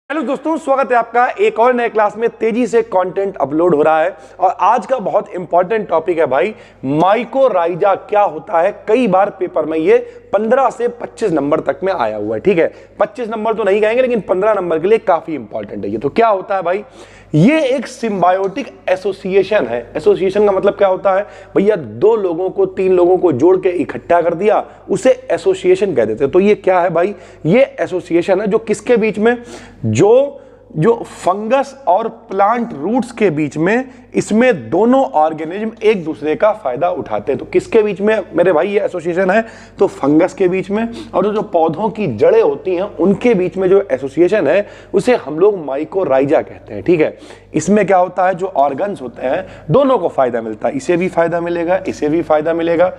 Hello दोस्तों, स्वागत है आपका एक और नए क्लास में। तेजी से कंटेंट अपलोड हो रहा है और आज का बहुत इंपॉर्टेंट टॉपिक है भाई, माइकोराइजा क्या होता है। कई बार पेपर में ये 15 से 25 नंबर तक में आया हुआ है। ठीक है, 25 नंबर तो नहीं कहेंगे लेकिन 15 नंबर के लिए काफी इंपॉर्टेंट है ये। तो क्या होता है भाई, ये एक सिम्बायोटिक एसोसिएशन है। एसोसिएशन का मतलब क्या होता है भैया, दो लोगों को तीन लोगों को जोड़ के इकट्ठा कर दिया, उसे एसोसिएशन कह देते हैं। तो ये क्या है भाई, ये एसोसिएशन है जो किसके बीच में, जो फंगस और प्लांट रूट्स के बीच में, इसमें दोनों ऑर्गेनिज्म एक दूसरे का फायदा उठाते हैं। तो किसके बीच में मेरे भाई ये एसोसिएशन है, तो फंगस के बीच में, और जो पौधों की जड़ें होती हैं उनके बीच में जो एसोसिएशन है उसे हम लोग माइकोराइजा कहते हैं। ठीक है, इसमें क्या होता है, जो ऑर्गन्स होते हैं दोनों को फायदा मिलता है, इसे भी फायदा मिलेगा, इसे भी फायदा मिलेगा।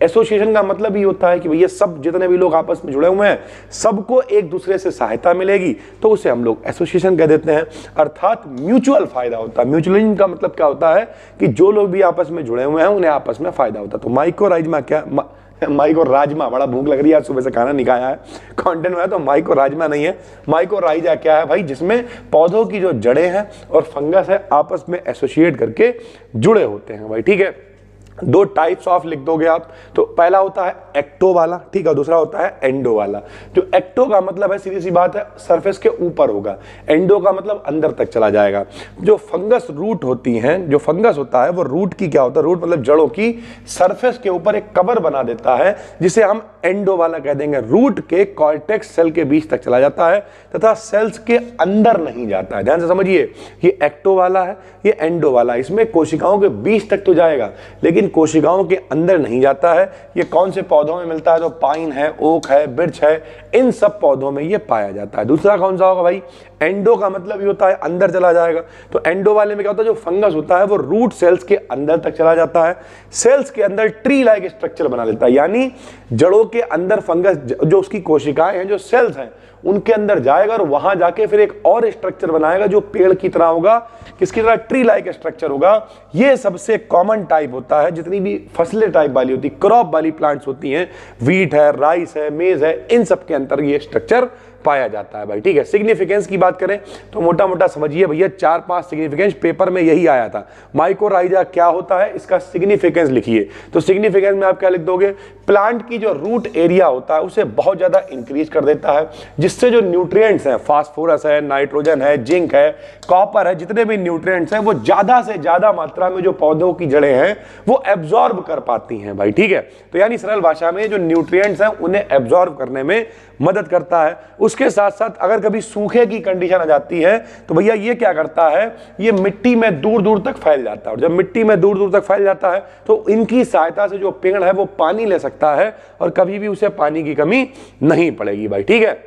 एसोसिएशन का मतलब ही होता है कि भैया सब जितने भी लोग आपस में जुड़े हुए हैं सबको एक दूसरे से सहायता मिलेगी, तो उसे हम लोग एसोसिएशन कह देते हैं। अर्थात म्यूचुअल फायदा होता है। म्यूचुअलिज्म का मतलब क्या होता है कि जो लोग भी आपस में जुड़े हुए हैं उन्हें आपस में फायदा होता है। तो माइकोराइजा क्या, माइकोराइजा, बड़ा भूख लग रही है, आज सुबह से खाना नहीं खाया है, कंटेंट में है, तो माइकोराइजा नहीं है। माइकोराइजा क्या है भाई, जिसमें पौधों की जो जड़ें हैं और फंगस है आपस में एसोसिएट करके जुड़े होते हैं भाई। ठीक है, दो टाइप्स ऑफ लिख दोगे आप। तो पहला होता है एक्टो वाला, ठीक है, दूसरा होता है एंडो वाला। जो एक्टो का मतलब है, सीधी सी बात है, सरफेस के ऊपर होगा। एंडो का मतलब अंदर तक चला जाएगा। जो फंगस रूट होती हैं, जो फंगस होता है वो रूट की क्या होता है, रूट मतलब जड़ों की सरफेस के ऊपर एक कवर बना देता है, जिसे हम एंडो वाला कह देंगे। रूट के कॉर्टेक्स सेल के बीच तक चला जाता है तथा सेल्स के अंदर नहीं जाता है। ध्यान से समझिए, ये एक्टो वाला है, ये एंडो वाला है। इसमें कोशिकाओं के बीच तक तो जाएगा लेकिन कोशिकाओं के अंदर नहीं जाता है। ये कौन से पौधों में मिलता है, तो पाइन है, ओक है, बिर्च है, इन सब पौधों में ये पाया जाता है। दूसरा कौन सा होगा भाई, एंडो का मतलब ये होता है अंदर चला जाएगा। तो एंडो वाले में क्या होता है, जो फंगस होता है वो रूट सेल्स के अंदर तक चला जाता है, सेल्स के अंदर ट्री लाइक स्ट्रक्चर बना लेता है। यानी जड़ों के अंदर फंगस, जो उसकी कोशिकाएं हैं, जो सेल्स हैं, उनके अंदर जाएगा और वहां जाके फिर एक और स्ट्रक्चर बनाएगा जो पेड़ की तरह होगा। किसकी तरह, ट्री लाइक स्ट्रक्चर होगा। ये सबसे कॉमन टाइप होता है। जितनी भी फसलें टाइप वाली होती, क्रॉप वाली प्लांट्स होती हैं, व्हीट है, राइस है, मेज है, इन सब के अंदर ये स्ट्रक्चर पाया जाता है भाई। ठीक है, सिग्निफिकेंस की बात करें तो मोटा मोटा समझिए भैया, 4-5 सिग्निफिकेंस पेपर में यही आया था। माइकोराइजा क्या होता है, इसका सिग्निफिकेंस लिखिए। तो सिग्निफिकेंस में आप क्या लिख दोगे, प्लांट की जो रूट एरिया होता है उसे बहुत ज्यादा इंक्रीज कर देता है, जिससे जो न्यूट्रिएंट्स हैं, फास्फोरस है, नाइट्रोजन है, जिंक है, कॉपर है, जितने भी न्यूट्रिएंट्स हैं वो ज्यादा से ज्यादा मात्रा में जो पौधों की जड़ें हैं वो एब्जॉर्ब कर पाती हैं भाई। ठीक है, तो यानी सरल भाषा में जो न्यूट्रिएंट्स हैं उन्हें एब्जॉर्ब करने में मदद करता है। उसके साथ साथ अगर कभी सूखे की कंडीशन आ जाती है तो भैया ये क्या करता है, ये मिट्टी में दूर दूर तक फैल जाता है, और जब मिट्टी में दूर दूर तक फैल जाता है तो इनकी सहायता से जो पेड़ है वो पानी ले सकता है और कभी भी उसे पानी की कमी नहीं पड़ेगी भाई। ठीक है,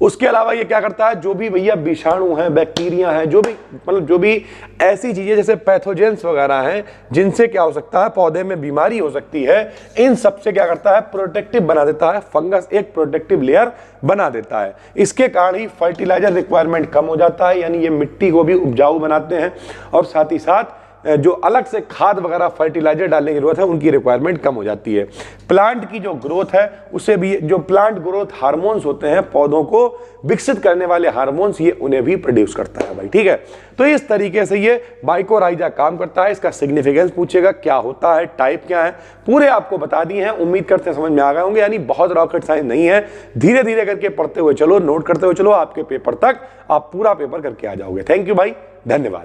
उसके अलावा ये क्या करता है, जो भी भैया विषाणु हैं, बैक्टीरिया हैं, जो भी मतलब जो भी ऐसी चीजें जैसे पैथोजेंस वगैरह हैं जिनसे क्या हो सकता है, पौधे में बीमारी हो सकती है, इन सब से क्या करता है, प्रोटेक्टिव बना देता है। फंगस एक प्रोटेक्टिव लेयर बना देता है। इसके कारण ही फर्टिलाइजर रिक्वायरमेंट कम हो जाता है, यानी ये मिट्टी को भी उपजाऊ बनाते हैं, और साथ ही साथ जो अलग से खाद वगैरह फर्टिलाइजर डालने की जरूरत है उनकी रिक्वायरमेंट कम हो जाती है। प्लांट की जो ग्रोथ है उसे भी, जो प्लांट ग्रोथ हार्मोन्स होते हैं, पौधों को विकसित करने वाले हार्मोन्स, ये उन्हें भी प्रोड्यूस करता है भाई। ठीक है, तो इस तरीके से ये माइकोराइजा काम करता है। इसका सिग्निफिकेंस पूछेगा, क्या होता है, टाइप क्या है, पूरे आपको बता दिए हैं। उम्मीद करते हैं समझ में आ गए होंगे। यानी बहुत रॉकेट साइंस नहीं है, धीरे धीरे करके पढ़ते हुए चलो, नोट करते हुए चलो, आपके पेपर तक आप पूरा पेपर करके आ जाओगे। थैंक यू भाई, धन्यवाद।